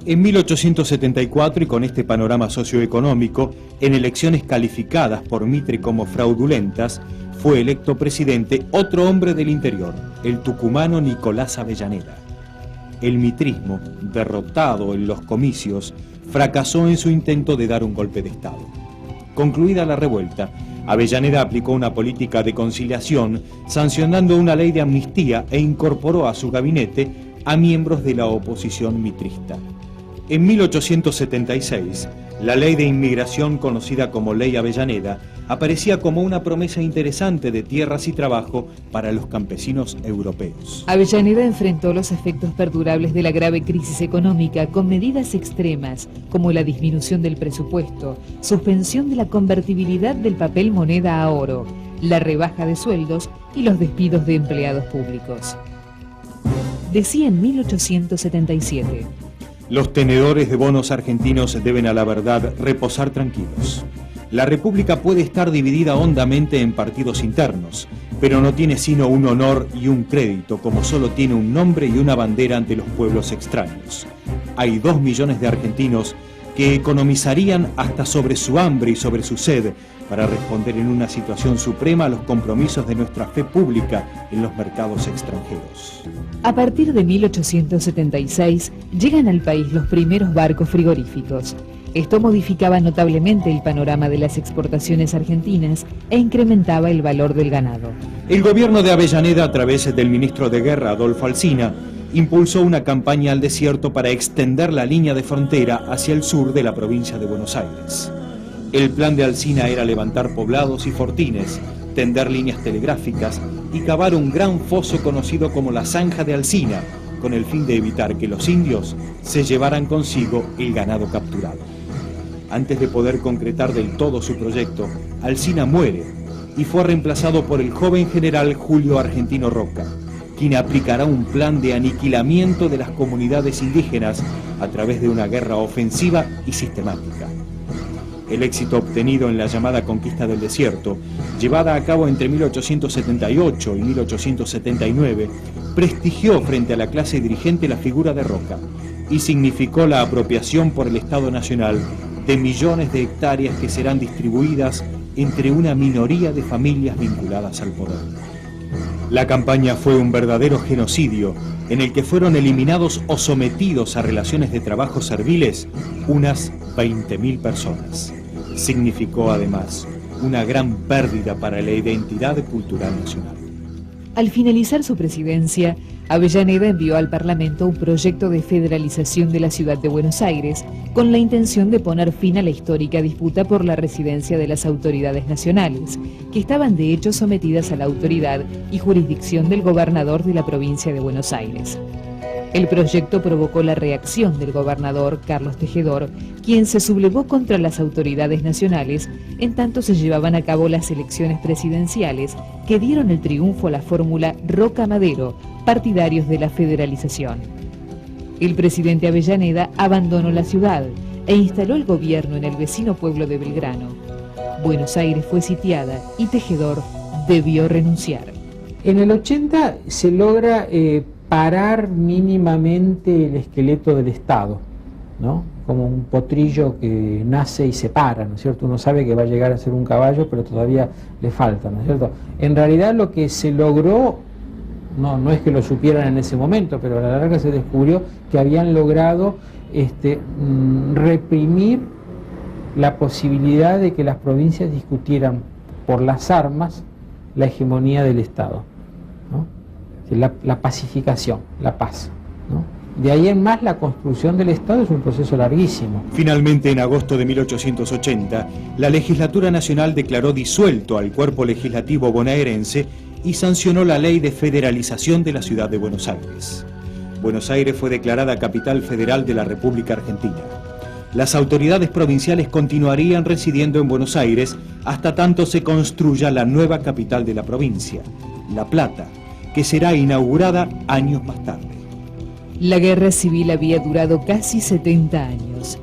En 1874, y con este panorama socioeconómico, en elecciones calificadas por Mitre como fraudulentas, fue electo presidente otro hombre del interior, el tucumano Nicolás Avellaneda. El mitrismo, derrotado en los comicios, fracasó en su intento de dar un golpe de Estado. Concluida la revuelta, Avellaneda aplicó una política de conciliación, sancionando una ley de amnistía e incorporó a su gabinete a miembros de la oposición mitrista. En 1876, la ley de inmigración, conocida como Ley Avellaneda, aparecía como una promesa interesante de tierras y trabajo para los campesinos europeos. Avellaneda enfrentó los efectos perdurables de la grave crisis económica con medidas extremas, como la disminución del presupuesto, suspensión de la convertibilidad del papel moneda a oro, la rebaja de sueldos y los despidos de empleados públicos. Decía en 1877: los tenedores de bonos argentinos deben, a la verdad, reposar tranquilos. La República puede estar dividida hondamente en partidos internos, pero no tiene sino un honor y un crédito, como solo tiene un nombre y una bandera ante los pueblos extraños. Hay 2 millones de argentinos que economizarían hasta sobre su hambre y sobre su sed para responder en una situación suprema a los compromisos de nuestra fe pública en los mercados extranjeros. A partir de 1876 llegan al país los primeros barcos frigoríficos. Esto modificaba notablemente el panorama de las exportaciones argentinas e incrementaba el valor del ganado. El gobierno de Avellaneda, a través del ministro de Guerra, Adolfo Alsina, impulsó una campaña al desierto para extender la línea de frontera hacia el sur de la provincia de Buenos Aires. El plan de Alsina era levantar poblados y fortines, tender líneas telegráficas y cavar un gran foso conocido como la Zanja de Alsina, con el fin de evitar que los indios se llevaran consigo el ganado capturado. Antes de poder concretar del todo su proyecto, Alsina muere y fue reemplazado por el joven general Julio Argentino Roca, quien aplicará un plan de aniquilamiento de las comunidades indígenas a través de una guerra ofensiva y sistemática. El éxito obtenido en la llamada Conquista del Desierto, llevada a cabo entre 1878 y 1879, prestigió frente a la clase dirigente la figura de Roca y significó la apropiación por el Estado Nacional de millones de hectáreas que serán distribuidas entre una minoría de familias vinculadas al poder. La campaña fue un verdadero genocidio en el que fueron eliminados o sometidos a relaciones de trabajo serviles unas 20.000 personas. Significó además una gran pérdida para la identidad cultural nacional. Al finalizar su presidencia, Avellaneda envió al Parlamento un proyecto de federalización de la ciudad de Buenos Aires con la intención de poner fin a la histórica disputa por la residencia de las autoridades nacionales, que estaban de hecho sometidas a la autoridad y jurisdicción del gobernador de la provincia de Buenos Aires. El proyecto provocó la reacción del gobernador Carlos Tejedor, quien se sublevó contra las autoridades nacionales en tanto se llevaban a cabo las elecciones presidenciales que dieron el triunfo a la fórmula Roca-Madero, partidarios de la federalización. El presidente Avellaneda abandonó la ciudad e instaló el gobierno en el vecino pueblo de Belgrano. Buenos Aires fue sitiada y Tejedor debió renunciar. En el 80 se logra parar mínimamente el esqueleto del Estado, ¿no? Como un potrillo que nace y se para, ¿no es cierto? Uno sabe que va a llegar a ser un caballo, pero todavía le falta, ¿no es cierto? En realidad lo que se logró, no es que lo supieran en ese momento, pero a la larga se descubrió que habían logrado reprimir la posibilidad de que las provincias discutieran por las armas la hegemonía del Estado, ¿no? La pacificación, la paz, ¿no? De ahí en más la construcción del Estado es un proceso larguísimo. Finalmente, en agosto de 1880, la Legislatura Nacional declaró disuelto al cuerpo legislativo bonaerense y sancionó la ley de federalización de la ciudad de Buenos Aires. Buenos Aires fue declarada capital federal de la República Argentina. Las autoridades provinciales continuarían residiendo en Buenos Aires hasta tanto se construya la nueva capital de la provincia, La Plata, que será inaugurada años más tarde. La guerra civil había durado casi 70 años.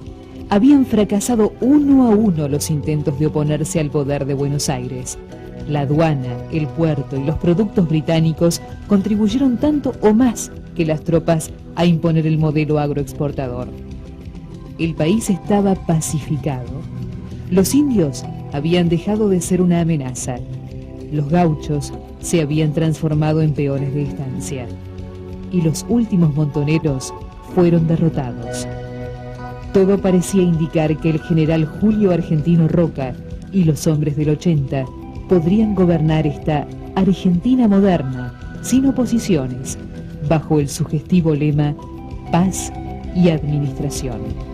Habían fracasado uno a uno los intentos de oponerse al poder de Buenos Aires. La aduana, el puerto y los productos británicos contribuyeron tanto o más que las tropas a imponer el modelo agroexportador. el país estaba pacificado. Los indios habían dejado de ser una amenaza. Los gauchos se habían transformado en peones de estancia. Y los últimos montoneros fueron derrotados. Todo parecía indicar que el general Julio Argentino Roca y los hombres del 80 podrían gobernar esta Argentina moderna, sin oposiciones, bajo el sugestivo lema Paz y Administración.